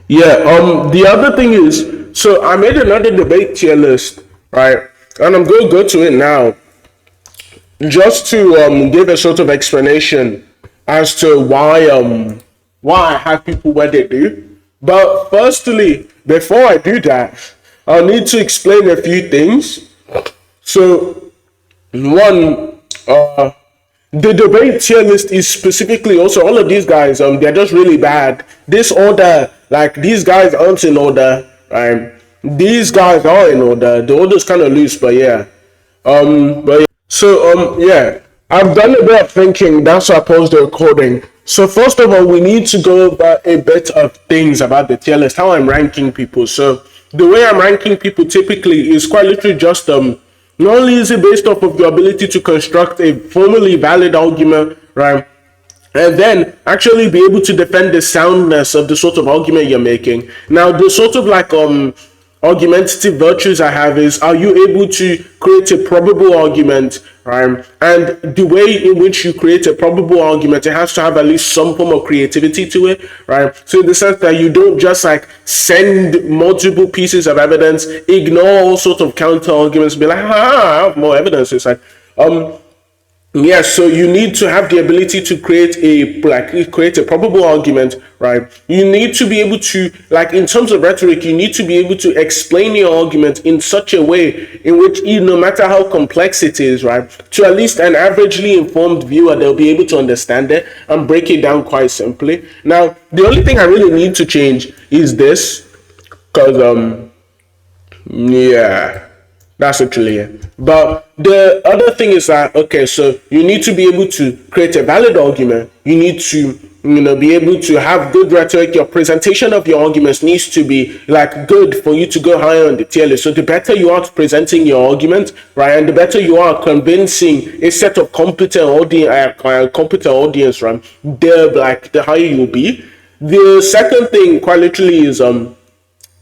Yeah. The other thing is, so I made another debate tier list, right? And I'm going to go to it now, just to give a sort of explanation as to why I have people where they do. But firstly, before I do that, I'll need to explain a few things. So one, the debate tier list is specifically also all of these guys. They're just really bad. This order, like these guys aren't in order. Right? These guys are in order. The order's kind of loose, but yeah. But yeah. So yeah, I've done a bit of thinking. That's why I paused the recording. So first of all, we need to go over a bit of things about the tier list, how I'm ranking people. So the way I'm ranking people typically is quite literally just not only is it based off of your ability to construct a formally valid argument, right? And then actually be able to defend the soundness of the sort of argument you're making. Now, the sort of like argumentative virtues I have is, are you able to create a probable argument, right? And the way in which you create a probable argument, it has to have at least some form of creativity to it, right? So in the sense that you don't just like send multiple pieces of evidence, ignore all sorts of counter arguments, be like, I have more evidence. It's like, yes, so you need to have the ability to create a probable argument, right? You need to be able to, like, in terms of rhetoric, you need to be able to explain your argument in such a way in which, no matter how complex it is, right, to at least an averagely informed viewer, they'll be able to understand it and break it down quite simply. Now, the only thing I really need to change is this, because yeah, that's actually it. But the other thing is that, okay, so you need to be able to create a valid argument. You need to, be able to have good rhetoric. Your presentation of your arguments needs to be like good for you to go higher on the tier list. So the better you are presenting your argument, right, and the better you are convincing a set of competent audience, right, the higher you'll be. The second thing, quite literally, is in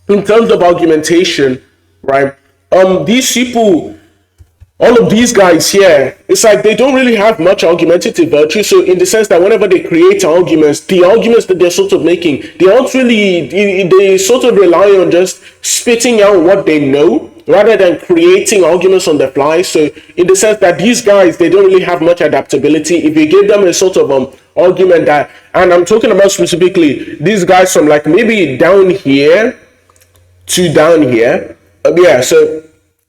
terms of argumentation, right? These people, all of these guys here, it's like they don't really have much argumentative virtue. So in the sense that whenever they create arguments, the arguments that they're sort of making, they aren't really, they sort of rely on just spitting out what they know rather than creating arguments on the fly. So in the sense that these guys, they don't really have much adaptability. If you give them a sort of argument that, and I'm talking about specifically these guys from like maybe down here to down here. Yeah, so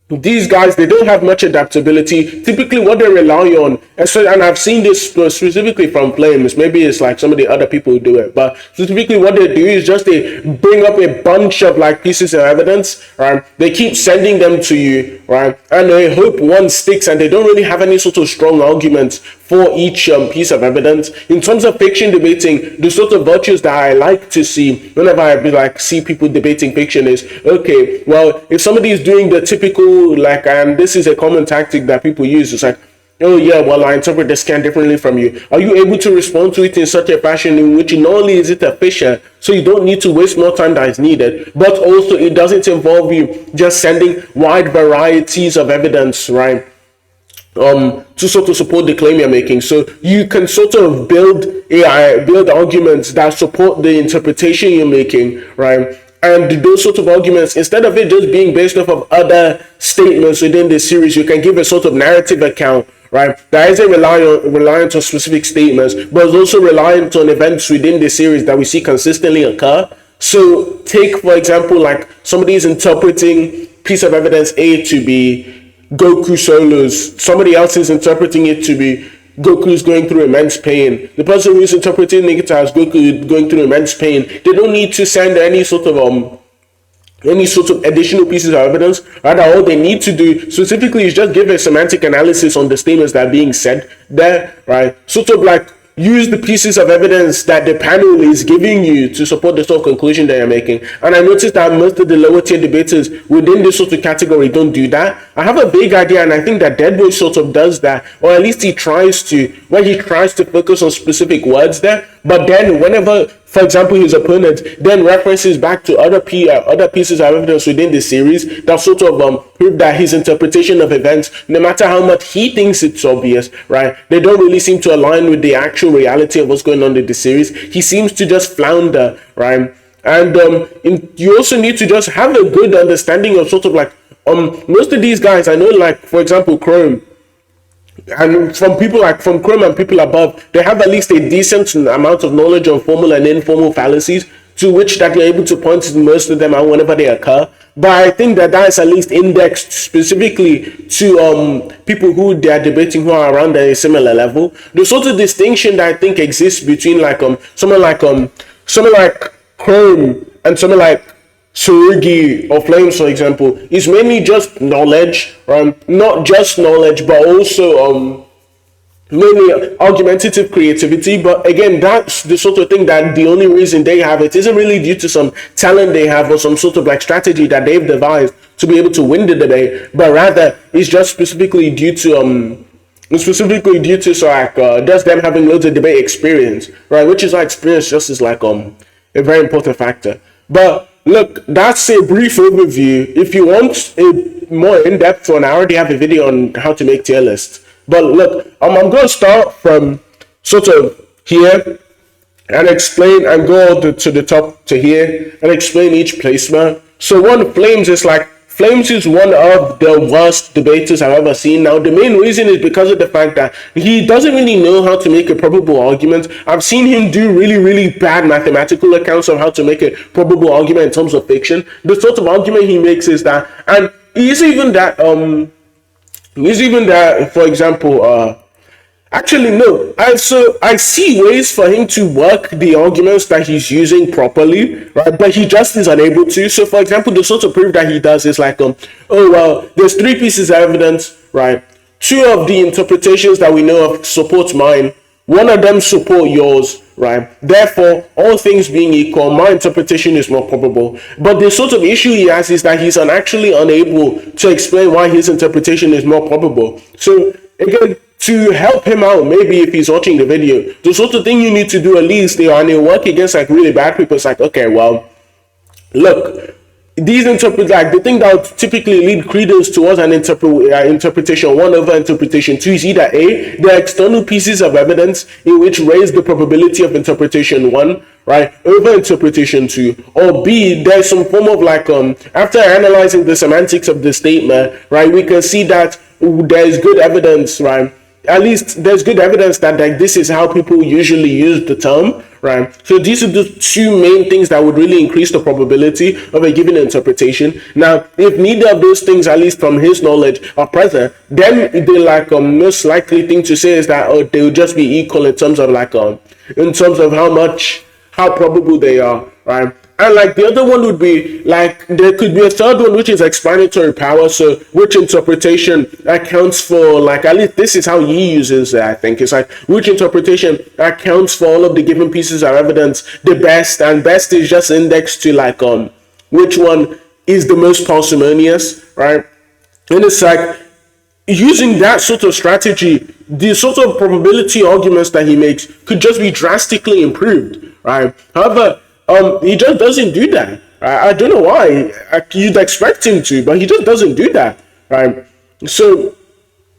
these guys, they don't have much adaptability. Typically what they rely on, and I've seen this specifically from Flames, maybe it's like some of the other people who do it, but specifically what they do is just they bring up a bunch of like pieces of evidence, right? They keep sending them to you, right? And they hope one sticks, and they don't really have any sort of strong arguments for each piece of evidence. In terms of fiction debating, the sort of virtues that I like to see whenever I see people debating fiction is, okay, well, if somebody is doing the typical, like, and this is a common tactic that people use, it's like, oh yeah, well, I interpret the scan differently from you. Are you able to respond to it in such a fashion in which not only is it efficient, so you don't need to waste more time than is needed, but also it doesn't involve you just sending wide varieties of evidence, right? To sort of support the claim you're making. So you can sort of build arguments that support the interpretation you're making, right? And those sort of arguments, instead of it just being based off of other statements within the series, you can give a sort of narrative account, right? That isn't reliant on specific statements, but is also reliant on events within the series that we see consistently occur. So take, for example, like somebody is interpreting piece of evidence A to be Goku solos. Somebody else is interpreting it to be Goku's going through immense pain. The person who is interpreting it as Goku going through immense pain, they don't need to send any sort of additional pieces of evidence. Rather, all they need to do specifically is just give a semantic analysis on the statements that are being said there, right? Sort of like use the pieces of evidence that the panel is giving you to support the sort of conclusion that you're making. And I noticed that most of the lower tier debaters within this sort of category don't do that. I have a big idea, and I think that Dead Boy sort of does that, or at least he tries to, when he tries to focus on specific words there. But then whenever, for example, his opponent then references back to other pieces of evidence within the series that sort of prove that his interpretation of events, no matter how much he thinks it's obvious, right, they don't really seem to align with the actual reality of what's going on in the series. He seems to just flounder, right? And you also need to just have a good understanding of sort of like most of these guys I know, like for example Chrome, and from Chrome and people above, they have at least a decent amount of knowledge of formal and informal fallacies to which that you're able to point to most of them and whenever they occur. But I think that is at least indexed specifically to people who they are debating who are around a similar level. The sort of distinction that I think exists between like someone like Chrome and someone like Tsurugi or Flames, for example, is mainly just knowledge, not just knowledge, but also mainly argumentative creativity. But again, that's the sort of thing that the only reason they have it isn't really due to some talent they have or some sort of like strategy that they've devised to be able to win the debate, but rather it's just specifically due to so like just them having loads of debate experience, right? Which is why experience just is like a very important factor. But look, that's a brief overview. If you want a more in-depth one, I already have a video on how to make tier lists. But look, I'm going to start from sort of here and explain and go to the top to here and explain each placement. So Flames is one of the worst debaters I've ever seen. Now, the main reason is because of the fact that he doesn't really know how to make a probable argument. I've seen him do really, really bad mathematical accounts of how to make a probable argument in terms of fiction. The sort of argument he makes is that, and he's even that, for example, actually, no. I see ways for him to work the arguments that he's using properly, right? But he just is unable to. So, for example, the sort of proof that he does is like, oh well, there's 3 pieces of evidence, right? 2 of the interpretations that we know of support mine. 1 of them support yours, right? Therefore, all things being equal, my interpretation is more probable. But the sort of issue he has is that he's actually unable to explain why his interpretation is more probable. So, again, to help him out, maybe if he's watching the video, the sort of thing you need to do at least, and it'll work against like really bad people. It's like, okay, well, look, these the thing that would typically lead credence towards an interpretation 1 over interpretation 2 is either A, the external pieces of evidence in which raise the probability of interpretation 1, right, over interpretation 2, or B, there's some form of like after analyzing the semantics of the statement, right, we can see that there's good evidence, right? At least there's good evidence that like this is how people usually use the term, right? So these are the 2 main things that would really increase the probability of a given interpretation. Now, if neither of those things, at least from his knowledge, are present, then the like most likely thing to say is that they will just be equal in terms of like in terms of how probable they are, right? And like the other one would be like there could be a third one which is explanatory power. So which interpretation accounts for like, at least this is how he uses it, I think. It's like which interpretation accounts for all of the given pieces of evidence the best, and best is just indexed to like which one is the most parsimonious, right? And it's like using that sort of strategy, the sort of probability arguments that he makes could just be drastically improved, right? However, he just doesn't do that. I don't know why. You'd expect him to, but he just doesn't do that, right? So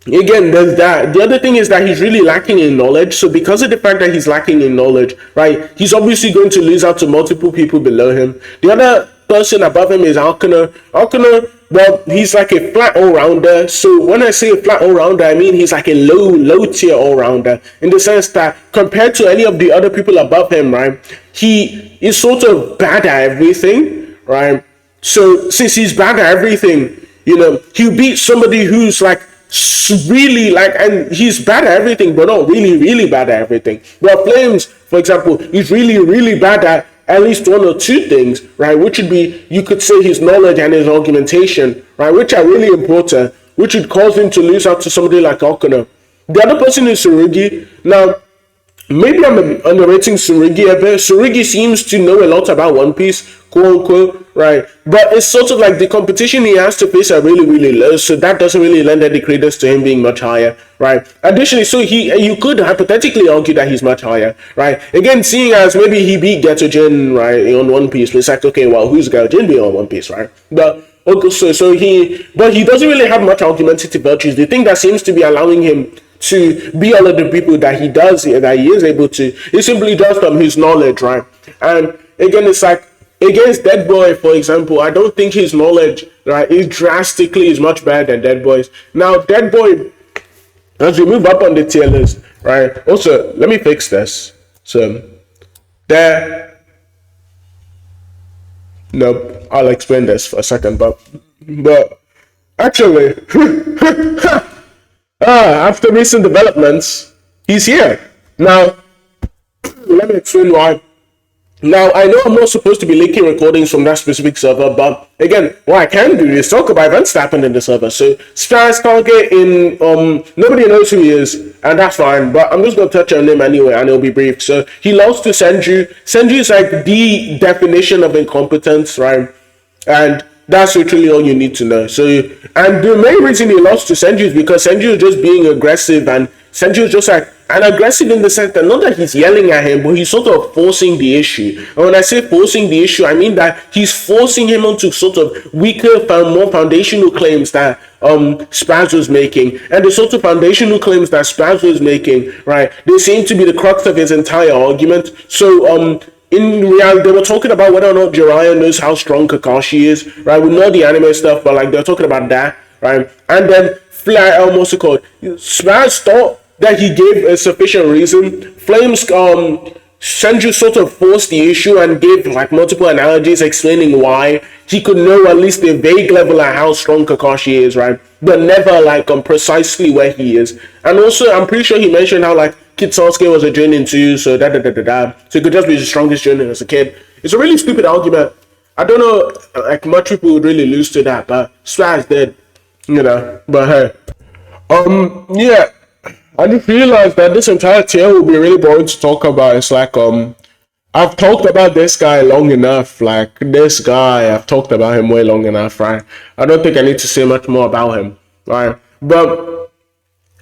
again, there's that. The other thing is that he's really lacking in knowledge. So because of the fact that he's lacking in knowledge, right, he's obviously going to lose out to multiple people below him. The other person above him is Alcana. Well, he's like a flat all-rounder. So when I say a flat all-rounder, I mean he's like a low tier all-rounder in the sense that compared to any of the other people above him, right, he is sort of bad at everything, right? So since he's bad at everything, he'll beat somebody who's like really like, and he's bad at everything, but not really bad at everything. Well, Flames, for example, he's really bad at least 1 or 2 things, right? Which would be, you could say, his knowledge and his argumentation, right? Which are really important, which would cause him to lose out to somebody like Okano. The other person is Tsurugi. Now, maybe I'm underrating Tsurugi a bit. Tsurugi seems to know a lot about One Piece, quote unquote, right? But it's sort of like the competition he has to face are really low, so that doesn't really lend any credence to him being much higher, right? Additionally, so you could hypothetically argue that he's much higher, right? Again, seeing as maybe he beat Getojin, right, on One Piece, it's like, okay, well, who's Getojin be on One Piece, right? But he doesn't really have much argumentative virtues. The thing that seems to be allowing him to be all of the people that he does, that he is able to, is simply just from his knowledge, right? And again, it's like, against Dead Boy, for example, I don't think his knowledge, right, is much better than Dead Boy's. Now, Dead Boy, as we move up on the tier list, right? Also, let me fix this. So, there. Nope. I'll explain this for a second, but actually, after recent developments, he's here now. Let me explain why. Now, I know I'm not supposed to be linking recordings from that specific server, but again, what I can do is talk about events that happened in the server. So, Spaz target in, nobody knows who he is, and that's fine, but I'm just going to touch on him anyway, and it'll be brief. So, he lost to Senju. Senju is like the definition of incompetence, right? And that's literally all you need to know. So, and the main reason he lost to Senju is because Senju is just being aggressive, and Senju is just like, and aggressive in the sense that not that he's yelling at him, but he's sort of forcing the issue. And when I say forcing the issue, I mean that he's forcing him onto sort of weaker, more foundational claims that Spaz was making. And the sort of foundational claims that Spaz was making, right, they seem to be the crux of his entire argument. So, in reality, they were talking about whether or not Jiraiya knows how strong Kakashi is, right? We know the anime stuff, but like they're talking about that, right? And then what's it called? Spaz thought that he gave a sufficient reason. Flames, Senju sort of forced the issue and gave like multiple analogies explaining why he could know at least a vague level at how strong Kakashi is, right? But never like precisely where he is. And also, I'm pretty sure he mentioned how like Kid Sasuke was a Jonin too, so so he could just be the strongest Jonin as a kid. It's a really stupid argument. I don't know, like much people would really lose to that, but Spaz did, But hey, yeah. I just realized that this entire tier will be really boring to talk about. It's like, I've talked about this guy long enough. Like, this guy, I've talked about him way long enough, right? I don't think I need to say much more about him, right? But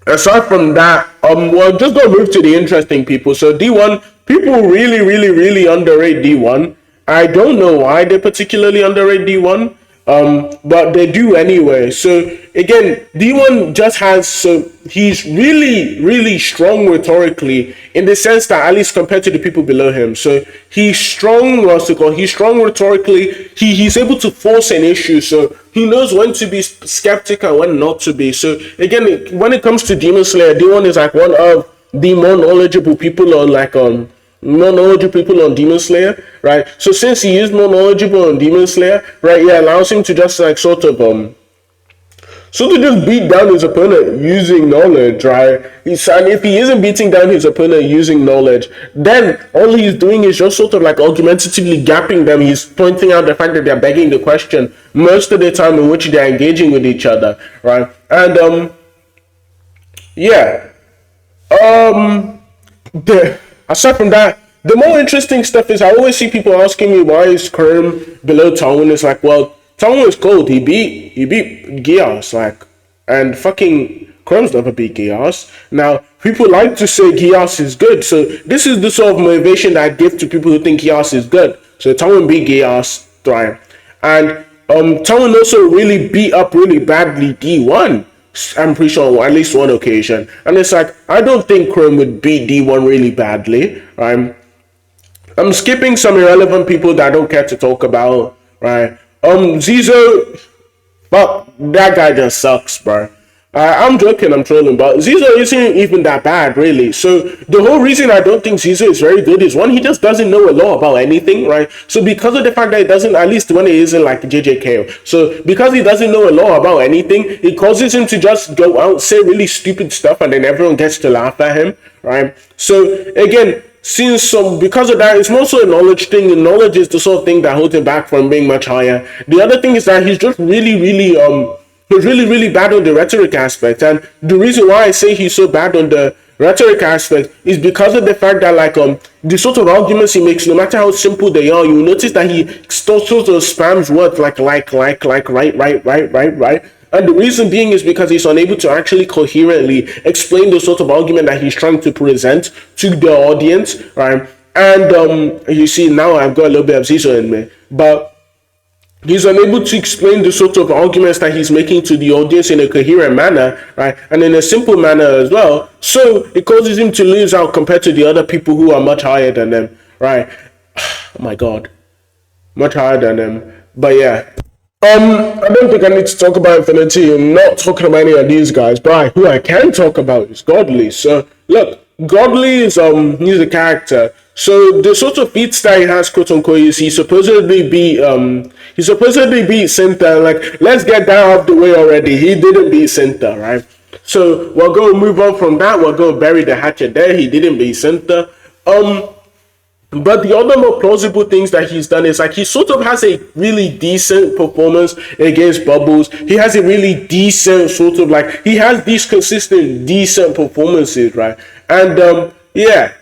aside from that, we're just gonna move to the interesting people. So D1, people really, really, really underrate D1. I don't know why they particularly underrate D1. But they do anyway. So again, D1 just has, so he's really, really strong rhetorically in the sense that at least compared to the people below him. So he's strong, he's strong rhetorically. He's able to force an issue. So he knows when to be skeptical and when not to be. So again, when it comes to Demon Slayer, D1 is like one of the more knowledgeable people on like more knowledgeable people on Demon Slayer, right? So since he is more knowledgeable on Demon Slayer, right, it allows him to just like sort of just beat down his opponent using knowledge, right? And if he isn't beating down his opponent using knowledge, then all he's doing is just sort of like argumentatively gapping them. He's pointing out the fact that they're begging the question most of the time in which they're engaging with each other, right? And aside from that, the more interesting stuff is I always see people asking me why is Chrome below Tone. It's like, well, Tone is cold. He beat Gias, like, and fucking Chrome's never beat Gias. Now, people like to say Gias is good, so this is the sort of motivation that I give to people who think Gias is good. So Tone beat Gias, right? And Tone also really beat up really badly D1. I'm pretty sure on at least one occasion. And it's like, I don't think Chrome would beat D1 really badly, right? I'm skipping some irrelevant people that I don't care to talk about, right? Zizo, well, that guy just sucks, bro. I'm joking, I'm trolling, but Zizo isn't even that bad, really. So the whole reason I don't think Zizo is very good is, one, he just doesn't know a lot about anything, right? So because of the fact that he doesn't, at least when he isn't like JJK, so because he doesn't know a lot about anything, it causes him to just go out, say really stupid stuff, and then everyone gets to laugh at him, right? So again, because of that, it's more so a knowledge thing, and knowledge is the sort of thing that holds him back from being much higher. The other thing is that he's just really, really bad on the rhetoric aspect. And the reason why I say he's so bad on the rhetoric aspect is because of the fact that like the sort of arguments he makes, no matter how simple they are, you notice that he sort of spams words like right. And the reason being is because he's unable to actually coherently explain the sort of argument that he's trying to present to the audience, right? And you see, now I've got a little bit of Zizo in me, but he's unable to explain the sort of arguments that he's making to the audience in a coherent manner, right? And in a simple manner as well. So it causes him to lose out compared to the other people who are much higher than them, right? Oh my God. much higher than him. But yeah. I don't think I need to talk about Infinity. I'm not talking about any of these guys, but who I can talk about is Godly. So look, Godly is he's a character. So the sort of feats that he has, quote unquote, is he supposedly beat Cynthia. Like, let's get that out of the way already. He didn't beat Cynthia, right? So we're going to move on from that. We're going to bury the hatchet there. He didn't beat Cynthia. But the other more plausible things that he's done is like he sort of has a really decent performance against Bubbles. He has a really decent sort of like he has these consistent decent performances, right? And yeah,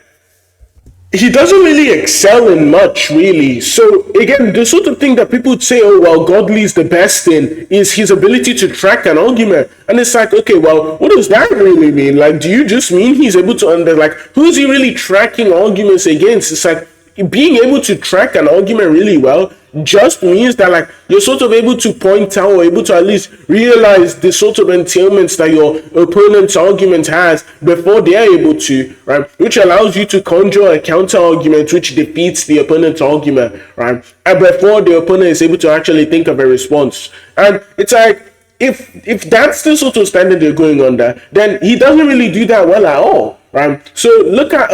he doesn't really excel in much, really. So again, the sort of thing that people would say, oh well, Godly is the best in is his ability to track an argument, and it's like, okay, well, what does that really mean? Like, do you just mean he's able to like who's he really tracking arguments against? It's like being able to track an argument really well just means that like you're sort of able to point out or able to at least realize the sort of entailments that your opponent's argument has before they're able to, right? Which allows you to conjure a counter argument which defeats the opponent's argument, right? And before the opponent is able to actually think of a response. And it's like if that's the sort of standard you're going under, then he doesn't really do that well at all, right? So look at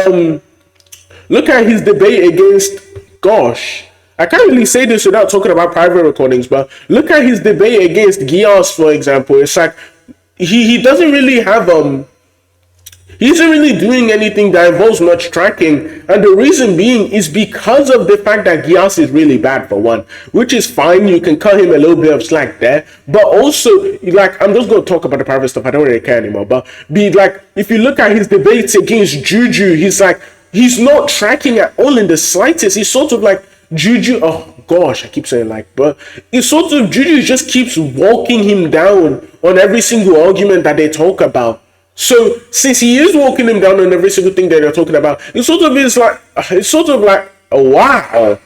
his debate against, gosh, I can't really say this without talking about private recordings, but look at his debate against Gios, for example. It's like he doesn't really have he isn't really doing anything that involves much tracking, and the reason being is because of the fact that Gios is really bad for one, which is fine. You can cut him a little bit of slack there, but also like I'm just going to talk about the private stuff. I don't really care anymore. But be like, if you look at his debates against Juju, he's not tracking at all in the slightest. He's sort of like Juju. Oh gosh, I keep saying like, but it's sort of Juju just keeps walking him down on every single argument that they talk about. So since he is walking him down on every single thing that they're talking about, it sort of like oh, wow.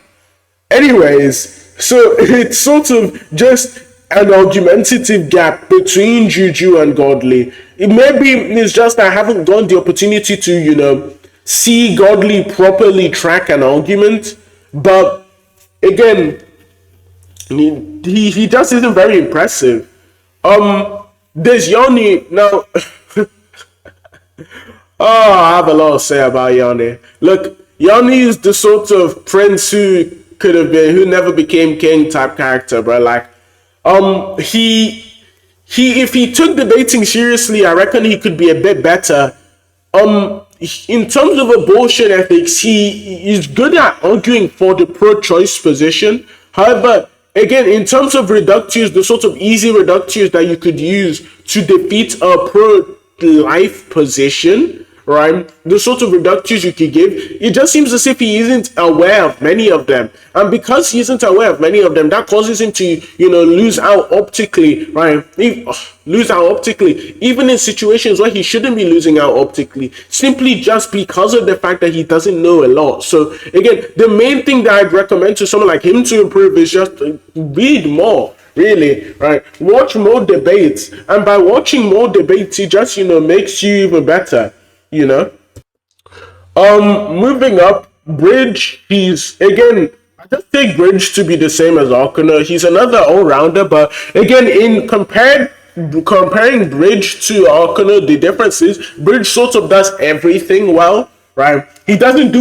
Anyways, so it's sort of just an argumentative gap between Juju and Godly. Maybe it's just I haven't gotten the opportunity to, see Godly properly track an argument, but again, he just isn't very impressive. There's Yanni now. Oh, I have a lot to say about Yanni. Look, Yanni is the sort of prince who who never became king type character, bro. Like, if he took debating seriously, I reckon he could be a bit better. In terms of abortion ethics, he is good at arguing for the pro-choice position. However, again, in terms of reductives, the sort of easy reductives that you could use to defeat a pro-life position, right? The sort of reductives you could give, it just seems as if he isn't aware of many of them. And because he isn't aware of many of them, that causes him to, lose out optically, right? Lose out optically, even in situations where he shouldn't be losing out optically, simply just because of the fact that he doesn't know a lot. So again, the main thing that I'd recommend to someone like him to improve is just read more. Really, right? Watch more debates, and by watching more debates, it just makes you even better. Moving up, Bridge. He's again. I just take Bridge to be the same as Arcana. He's another all-rounder, but again, in comparing Bridge to Arcana, the difference is Bridge sort of does everything well. Right? He doesn't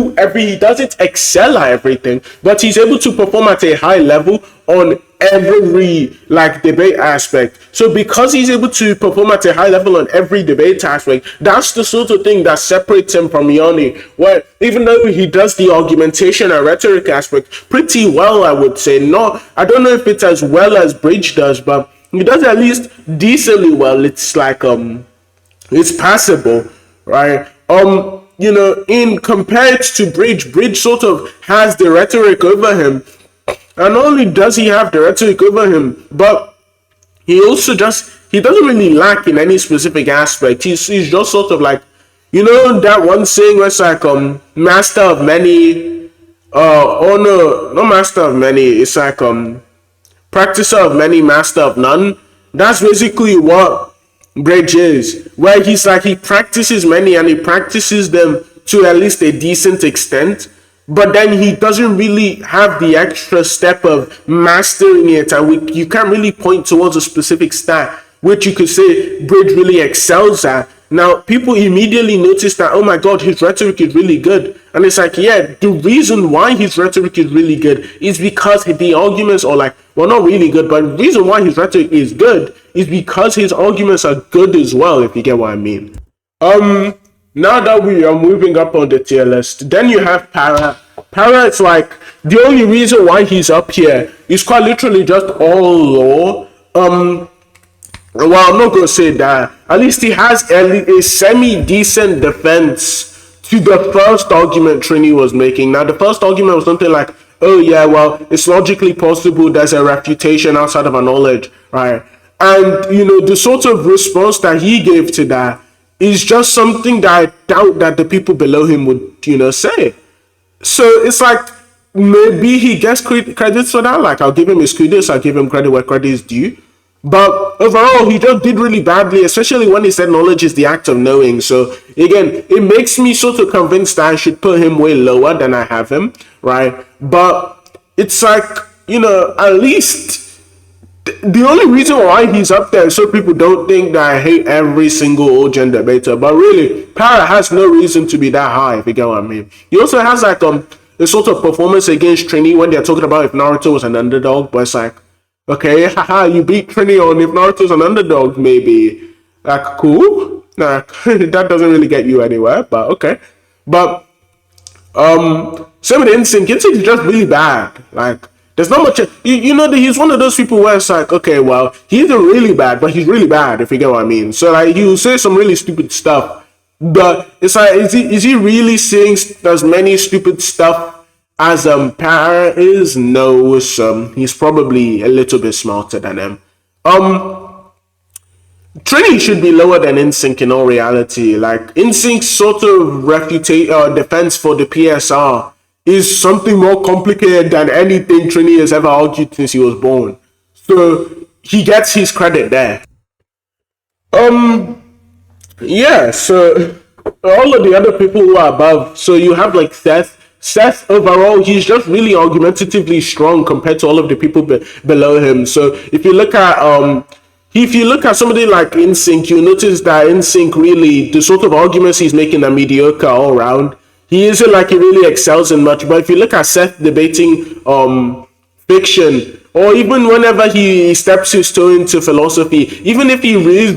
excel at everything, but he's able to perform at a high level on every debate aspect. So because he's able to perform at a high level on every debate aspect, that's the sort of thing that separates him from Yanni. Where even though he does the argumentation and rhetoric aspect pretty well, I would say. I don't know if it's as well as Bridge does, but he does at least decently well. It's it's passable, right? In compared to Bridge sort of has the rhetoric over him. And not only does he have the rhetoric over him, but he doesn't really lack in any specific aspect. He's just sort of like, that one saying where it's like, master of many, no, not master of many, it's like, practicer of many, master of none. That's basically what Bridge is, where he practices many and he practices them to at least a decent extent, but then he doesn't really have the extra step of mastering it, and you can't really point towards a specific stat which you could say Bridge really excels at. Now, people immediately notice that, oh my god, his rhetoric is really good. And it's like, yeah, the reason why his rhetoric is really good is because the arguments are like, well, not really good, but the reason why his rhetoric is good is because his arguments are good as well, if you get what I mean. Now that we are moving up on the tier list, then you have Para. Para, it's like, the only reason why he's up here is quite literally just all law. Well, I'm not going to say that. At least he has a semi-decent defense to the first argument Trini was making. Now, the first argument was something like, oh yeah, well, it's logically possible there's a refutation outside of our knowledge, right? And, you know, the sort of response that he gave to that is just something that I doubt that the people below him would, you know, say. So it's like, maybe he gets credit for that. Like, I'll give him his credits, I'll give him credit where credit is due. But overall, he just did really badly, especially when he said knowledge is the act of knowing. So again, it makes me sort of convinced that I should put him way lower than I have him, right? But it's like, you know, at least the only reason why he's up there is so people don't think that I hate every single old gen debater. But really, Para has no reason to be that high, if you get what I mean. He also has like a sort of performance against Trini when they're talking about if Naruto was an underdog, but it's like, okay, haha, you beat Trini on if Naruto's an underdog, maybe. Like, cool. Nah, that doesn't really get you anywhere, but okay. But, same with Insync. Insync is just really bad. Like, there's not much, you know, he's one of those people where it's like, okay, well, he isn't really bad, but he's really bad, if you get what I mean. So, like, he'll say some really stupid stuff, but it's like, is he really saying as many stupid stuff as Para is? No, he's probably a little bit smarter than him. Trini should be lower than Insync in all reality. Like, Insync's sort of defense for the PSR is something more complicated than anything Trini has ever argued since he was born. So he gets his credit there. Yeah, so all of the other people who are above, so you have like Seth overall, he's just really argumentatively strong compared to all of the people below him. So if you look at somebody like Insync, you notice that Insync really, the sort of arguments he's making are mediocre all around. He isn't like he really excels in much. But if you look at Seth debating fiction, or even whenever he steps his toe into philosophy, even if he is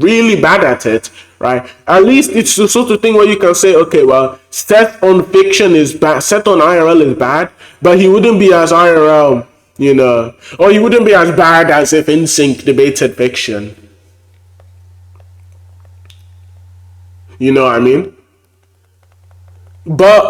really bad at it, right? At least it's the sort of thing where you can say, okay, well, Seth on fiction is bad, Seth on IRL is bad, but he wouldn't be as IRL, you know, or he wouldn't be as bad as if Insync debated fiction. You know what I mean? But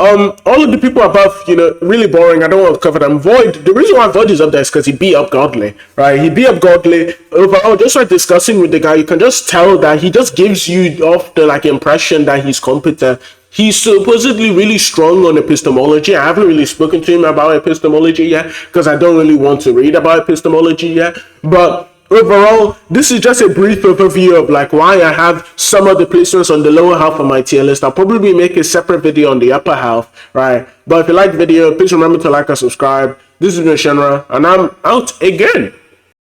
all of the people above, you know, really boring. I don't want to cover them. Void, the reason why Void is up there is because he beat up Godly, right? He beat up Godly. Overall, just like discussing with the guy, you can just tell that he just gives you off the like impression that he's competent. He's supposedly really strong on epistemology. I haven't really spoken to him about epistemology yet because I don't really want to read about epistemology yet. But overall, this is just a brief overview of like why I have some of the placements on the lower half of my tier list. I'll probably make a separate video on the upper half, right? But if you like the video, please remember to like and subscribe. This is Shenra, and I'm out again.